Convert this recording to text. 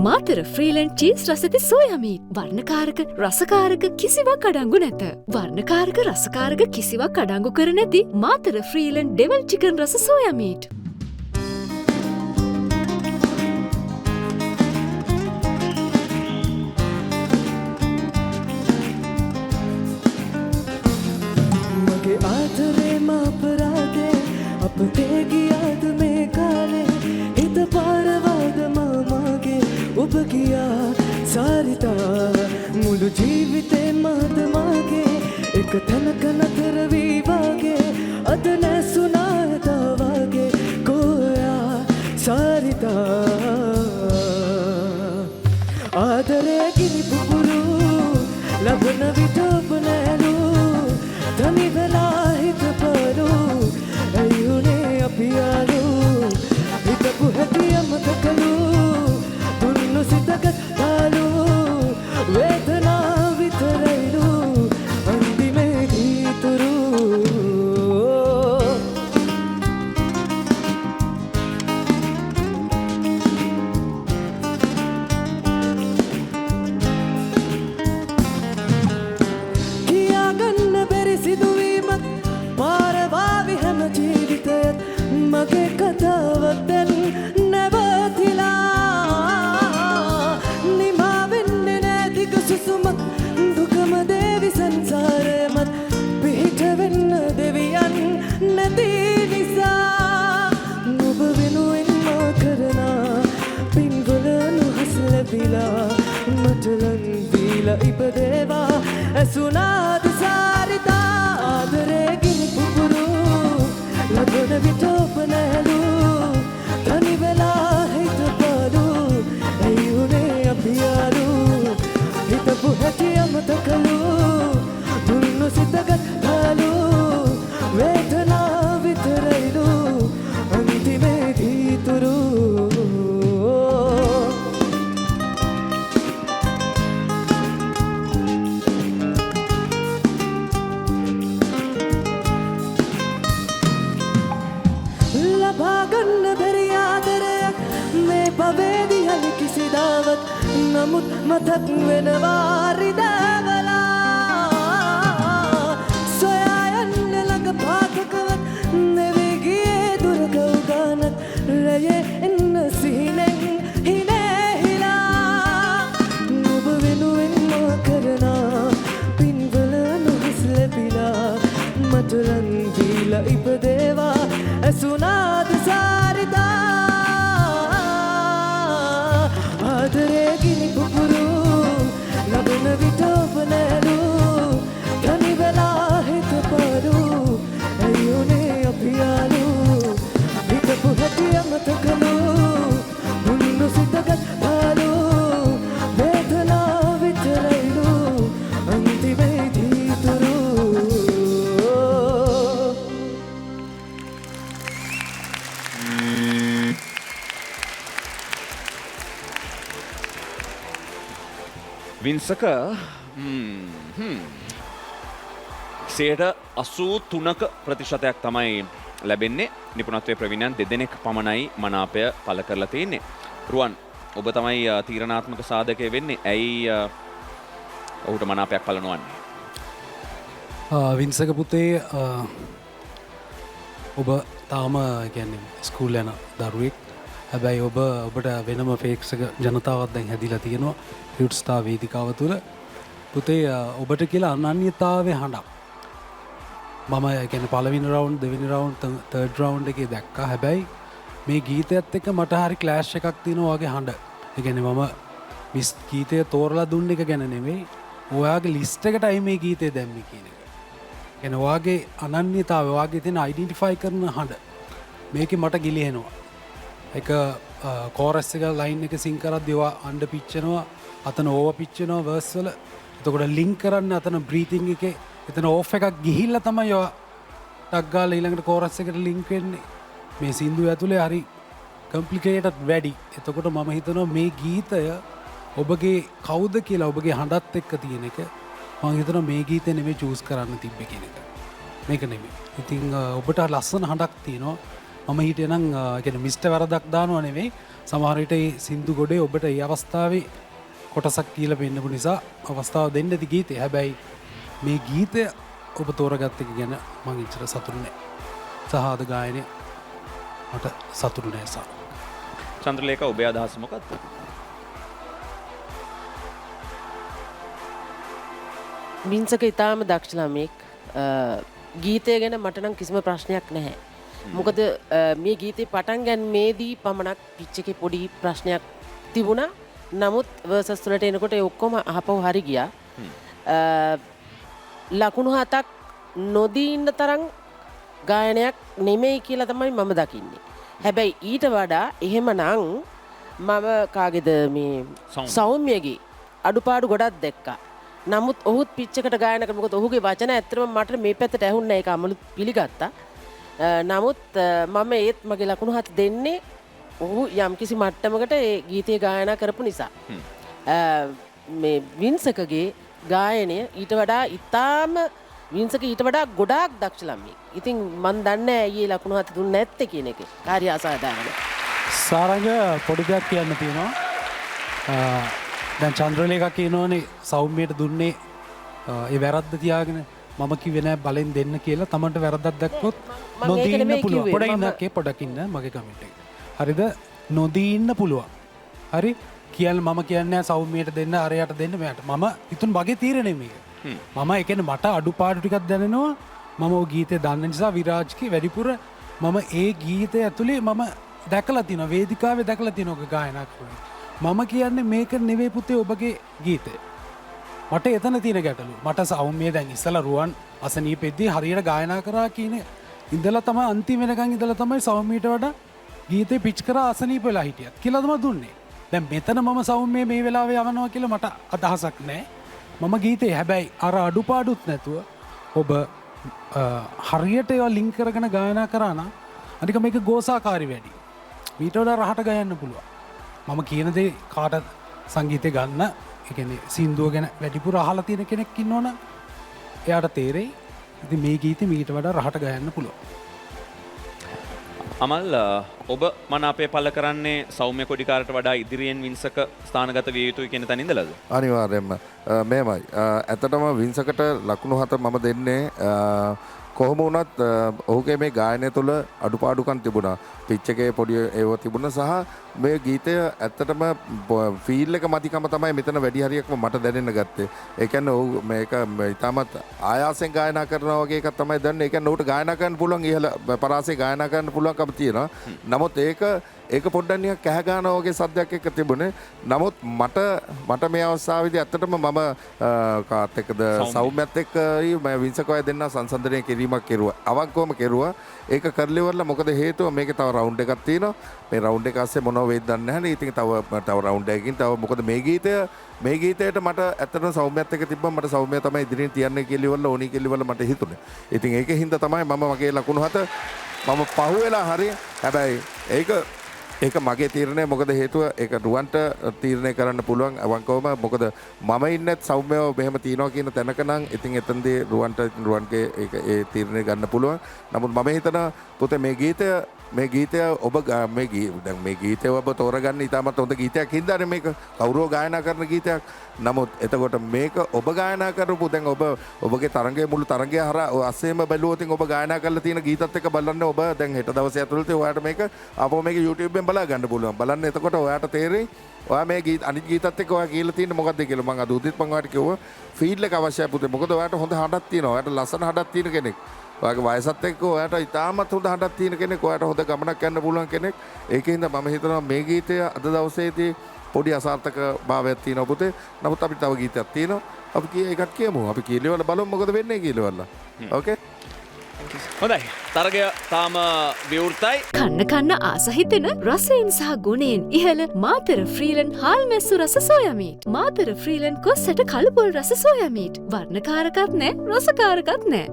Matara Freeland cheese රසති soya meat. වර්ණකාරක රසකාරක කිසිවක් අඩංගු නැත. වර්ණකාරක රසකාරක කිසිවක් අඩංගු කර නැති මාතර ෆ්‍රීලන්ඩ් ඩෙවල් චිකන් රස සෝයා මීට්. මගේ ආදරේ මාපරාදේ අපතේ ගියාද මේ කාලේ හිත පාරවද මාගේ ඔබ ගියා සාරිතා මුළු ජීවිතේ මාද මාගේ එක තැනක නතර වී වාගේ අද නැසුණා වාගේ ගෝයා සාරිතා ආදරේ ගිනි පුපුරු ලබන විට ඔබ නැලු තනි වෙලා හිත පරු ඇයුනේ අපි යාලු හිතපු හැටි අමතකලු දුන්නු සිතක තාලු වේදනා විතරයිලු අන්තිමේදී තුරු මගේ කතාවක් දැන් නැවතිලා නිමා වෙන්නේ නැති සුසුමක් දුකම දේවි සංසාරෙමත් පිහිට වෙන්න දෙවියන් නැති නිසා ඔබ වෙනුවෙන් මා කරන පින්වල නුහස් ලැබිලා මට ලන් දීලා ඉපදේවා ඇසුණාද සාරිතා ආදරේ ගිනි පුපුරු ලබන විට ඔබ නැලු තනි වෙලා හිත පාලු ඇයුනේ අපි යාලු හිතපු හැටි අමතකලු දුන්නු සිතගත් තාලු වේදනා විතරයිලු අන්තිමේදී තුරු ලබාගන්න බැරි ආදරයක් මේ පවේදී යලි කිසිදාවත් නමුත් මතක් වෙනවා රිදවලා සොයා යන්න ළඟ පාතකවත් නෙවෙයි ගියේ දුරක උගානක් රැයේ එන්න සිහිනෙන් හිනේහිලා ඔබ වෙනුවෙන් මා කරන පින්වල නුහස් ලැබිලා මට ලන් දීලා ඉපදේවා ඇසුණාද සාරිතා ආදරේ ගිනි පුපුරු ලබන විට ඔබ නැලු තනි වෙලා හිත පාලු ඇයුනේ අපි යාලු හිතපු හැටි අමතකලු දුන්නු සිතගත් පාලු වේදනා විතරයිලු අන්තිමේදී තුරු වින්සක 83% ප්‍රතිශතයක් තමයි ලැබෙන්නේ. නිපුණත්වයේ ප්‍රවීණයන් දෙදෙනෙක් පමණයි මනාපය පළ කරලා තියෙන්නේ. රුවන් ඔබ තමයි තීරණාත්මක සාධකය වෙන්නේ. ඇයි ඔහුට මනාපයක් පළ නොවන්නේ? වින්සක පුතේ ඔබ තාම කියන්නේ ස්කූල් යන දරුවෙක්. හැබැයි ඔබට වෙනම ෆේක්ෂක ජනතාවක් දැන් හැදිලා තියෙනවා රියුට්ස්ටාර් වේදිකාව තුළ. පුතේ ඔබට කියලා අනන්‍යතාවයේ හඬක් මම කියන්නේ පළවෙනි රවුන්ඩ් දෙවෙනි රවුන්ඩ් තර්ඩ් රවුන්ඩ් එකේ දැක්කා. හැබැයි මේ ගීතයත් එක්ක මට හරි ක්ලෑෂ් එකක් තියෙනවා වගේ හඬ. ඒ කියන්නේ මම මිස් ගීතය තෝරලා දුන්න එක ගැන නෙවෙයි ඔයාගේ ලිස්ට් එකටයි මේ ගීතය දැම්මේ කියන එක. කියන්නේ ඔයාගේ අනන්‍යතාවය ඔයාගේ තියෙන අයිඩෙන්ටිෆයි කරන හඬ මේකේ මට ගිලිහෙනවා. එක කෝරස් එක ලයින් එක සිං කරද්දී ඔයා අන්ඩර් පිච්චෙනවා, අතන ඕවර් පිච්චෙනවා වර්ස් වල. එතකොට ලින්ක් කරන්න අතන බ්‍රීතිං එකේ එතන ඕෆ් එකක් ගිහිල්ලා තමයි ඔයා ටක් ගාලා ඊළඟට කෝරස් එකට ලින්ක් වෙන්නේ. මේ සින්දුව ඇතුලේ හරි කොම්ප්ලිකේටඩ් වැඩි. එතකොට මම හිතනවා මේ ගීතය ඔබගේ කවුද කියලා ඔබගේ හඬත් එක්ක තියෙන එක මම හිතනවා මේ ගීතේ නෙමෙයි චූස් කරන්න තිබ්බේ කියන එක. මේක නෙමෙයි. ඉතින් ඔබට ලස්සන හඬක් තියෙනවා. මම හිටියනම් කියන්නේ මිස්ටර් වරදක් දානවා නෙවෙයි සමහර විට ඒ සින්දු ගොඩේ ඔබට ඒ අවස්ථාවේ කොටසක් කියලා පෙන්නපු නිසා අවස්ථාව දෙන්න ඇති ගීතේ. හැබැයි මේ ගීතය ඔබ තෝරගත්ත එක ගැන මම ඉච්චර සතුටු නෑ. සහාද ගායනය මට සතුටු නෑ සා. චන්ද්‍රලේඛ ඔබේ අදහස මොකක්ද? වින්සක ඉතාම දක්ෂ ළමෙක්. ගීතය ගැන මට නම් කිසිම ප්‍රශ්නයක් නැහැ. මොකද මේ ගීතේ පටන් ගැනීමේදී පමණක් පිච් එකේ පොඩි ප්‍රශ්නයක් තිබුණා. නමුත් වර්සස් වලට එනකොට ඒ ඔක්කොම අහපව හරි ගියා. ලකුණු 7ක් නොදී ඉන්න තරම් ගායනයක් නෙමෙයි කියලා තමයි මම දකින්නේ. හැබැයි ඊට වඩා එහෙමනම් මම කාගේද මේ සෞම්‍යගේ අඩුපාඩු ගොඩක් දැක්කා. නමුත් ඔහුත් පිච් එකට ගායන කරා. මොකද ඔහුගේ වචන ඇත්තටම මට මේ පැත්තට ඇහුන්නේ නැහැ. ඒක අමලුත් පිළිගත්තා. නමුත් මම ඒත් මගේ ලකුණු 7 දෙන්නේ ඔහු යම්කිසි මට්ටමකට ඒ ගීතය ගායනා කරපු නිසා. මේ වින්සකගේ ගායනය ඊට වඩා ඉතාම වින්සක ඊට වඩා ගොඩාක් දක්ෂ ළමයෙක්. ඉතින් මන් දන්නේ ඇයි ඒ ලකුණු 7 දුන්නේ නැත්තේ කියන එක. කාර්ය අසාධාරණ. සාරංග පොඩි දෙයක් කියන්න තියෙනවා. දැන් චන්ද්‍රලේඛ කියනෝනේ සෞම්‍යයට දුන්නේ ඒ වැරද්ද තියාගෙන මම කිව්වේ නෑ බලෙන් දෙන්න කියලා. තමන්ට වැරද්දක් දැක්කොත් නොදී ඉන්න පුළුවන්. පොඩක් ඉන්න මගේ කමෙන්ට් එක. හරිද? නොදී ඉන්න පුළුවන්. හරි? මම කියන්නේ සෞම්‍යයට දෙන්න අරයට දෙන්න මෙයාට. මම ඉතින් මගේ තීරණය මේක. මම ඒ කියන්නේ මට අඩුපාඩු ටිකක් දැනෙනවා. මම ওই ගීතේ දන්න නිසා විරාජ්ගේ වැඩිපුර මම ඒ ගීතය ඇතුලේ මම දැකලා තියෙනවා. වේදිකාවේ දැකලා තියෙනවා ඔක ගායනා කරනවා. මම කියන්නේ මේක නෙවෙයි පුතේ ඔබගේ ගීතය. මට එතන තියෙන ගැටලුව. මට සෞම්‍ය දැන් ඉස්සලා රුවන් අසනීපෙද්දී හරියට ගායනා කරා කියන ඉඳලා තමයි අන්තිම වෙනකන් ඉඳලා තමයි සෞම්‍යයට වඩා ගීතේ පිච් කරා අසනීප වෙලා හිටියත් කියලා තමයි දුන්නේ. දැන් මෙතන මම සෞම්‍ය මේ වෙලාවේ යවනවා කියලා මට අදහසක් නැහැ. මම ගීතේ හැබැයි අර අඩුපාඩුත් නැතුව ඔබ හරියට ඒවා ලින්ක් කරගෙන ගායනා කරා නම් අනික මේක ගෝසාකාරී වැඩි. මීට වඩා රහට ගයන්න පුළුවන්. මම කියන දේ කාට සංගීතය ගන්න ඒ කියන්නේ සින්දුව ගැන වැඩිපුර අහලා තියෙන කෙනෙක් ඉන්නවනම් එයාට තේරෙයි. ඉතින් මේ ගීතේ මීට වඩා රහට ගයන්න පුළුවන්. අමල් ඔබ මන අපේ පළ කරන්නේ සෞම්‍ය කොඩිකාරට වඩා ඉදිරියෙන් වින්සක ස්ථානගත විය යුතුයි කියන තැන ඉඳලාද? අනිවාර්යයෙන්ම මේමයි. ඇත්තටම වින්සකට ලකුණු 7 මම දෙන්නේ කොහොම වුණත් ඔහුගේ මේ ගායනය තුළ අඩුපාඩුකම් තිබුණා. පිච් එකේ පොඩි ඒව තිබුණා සහ මේ ගීතය ඇත්තටම ෆීල් එක මතිකම තමයි මෙතන වැඩි හරියක්ම මට දැනෙන්න ගත්තේ. ඒ කියන්නේ ඔහු මේක ඉතාමත් ආයාසෙන් ගායනා කරනවා වගේ එකක් තමයි දැනෙන්නේ. ඒ කියන්නේ ඔහුට ගායනා කරන්න පුළුවන් ඉහළ පරාසයේ ගායනා කරන්න පුළුවන්කම තියෙනවා. නමුත් ඒක පොඩ්ඩක් නිකන් කැහ ගන්නවා වගේ සද්දයක් එක්ක තිබුණේ. නමුත් මට මේ අවස්ථාවේදී ඇත්තටම මම කාත් එක්කද සෞම්‍යත් එක්ක මම වින්සකෝය දෙන්න සංසන්දනය කිරීමක් කෙරුවා. අවංකවම කෙරුවා. ඒක කරලිවරලා මොකද හේතුව මේකේ තව රවුන්ඩ් එකක් තියෙනවා. මේ රවුන්ඩ් එක ASCII මොනව වෙයිද දන්නේ නැහැ නේ. ඉතින් තව රවුන්ඩ් එකකින් තව මොකද මේ ගීතයට මට ඇත්තටම සෞම්‍යත් එක්ක තිබ්බම මට සෞම්‍ය තමයි ඉදිරියෙන් තියන්නේ කියලා ඉවරලා ඕනි කියලා ඉවරලා මට හිතුනේ. ඉතින් ඒකේ හින්දා තමයි මම මගේ ලකුණු 7 මම පහුවෙලා හරිය. හැබැයි ඒක මගේ තීරණය. මොකද හේතුව ඒක රුවන්ට තීරණය කරන්න පුළුවන් අවංකවම. මොකද මම ඉන්නේ සෞම්‍යව මෙහෙම තියනවා කියන තැනක නම් ඉතින් එතනදී රුවන්ගේ ඒ තීරණය ගන්න පුළුවන්. නමුත් මම හිතනවා පුතේ මේ ගීතය ඔබ මේ ගීතය ඔබ තෝරගන්න ඉතාමත් හොඳ ගීතයක් හින්දානේ මේක කවුරුව ගායනා කරන ගීතයක්. නමුත් එතකොට මේක ඔබ ගායනා කරපු දැන් ඔබගේ තරංගයේ මුළු තරංගය හරහා ASCIIම බැලුවොත් ඔබ ගායනා කරලා තියෙන ගීතත් එක්ක බලන්න ඔබ දැන් හෙට දවසේ ඇතුළත ඔයාලට මේක අපෝ මේක YouTube එකෙන් බලා ගන්න පුළුවන්. බලන්න එතකොට ඔයාට තේරෙයි ඔයා මේ අනිත් ගීතත් එක්ක ඔයා කියලා තියෙන්නේ මොකක්ද කියලා. මම අද උදේත් මම ඔයාලට කිව්වා ෆීල් එක අවශ්‍යයි පුතේ. මොකද ඔයාට හොඳ හඬක් තියෙනවා. ඔයාට ලස්සන හඬක් තියෙන කෙනෙක්. ඔයාගේ වයසත් එක්ක ඔයාට ඉතාමත් හොඳ හඬක් තියෙන කෙනෙක්. ඔයාට හොඳ ගමනක් යන්න පුළුවන් කෙනෙක්. ඒකින්ද මම හිතනවා මේ ගීතය අද දවසේදී පොඩි අසාර්ථක භාවයක් තියෙනවා පුතේ. නමුත් අපිට තව ගීතයක් තියෙනවා. අපි ඒකත් කියමු. අපි කියලවල බලමු මොකද වෙන්නේ කියලවල. ඕකේ. හොඳයි. තරගය තාම විවෘතයි. කන්න ආසහිතෙන රසයෙන් සහ ගුණයෙන් ඉහළ මාතර ෆ්‍රීලන් හාල් මැස්සු රස සෝයා මීට්. මාතර ෆ්‍රීලන් කොස්සට කළුපොල් රස සෝයා මීට්. වර්ණකාරකත් නෑ රසකාරකත් නෑ.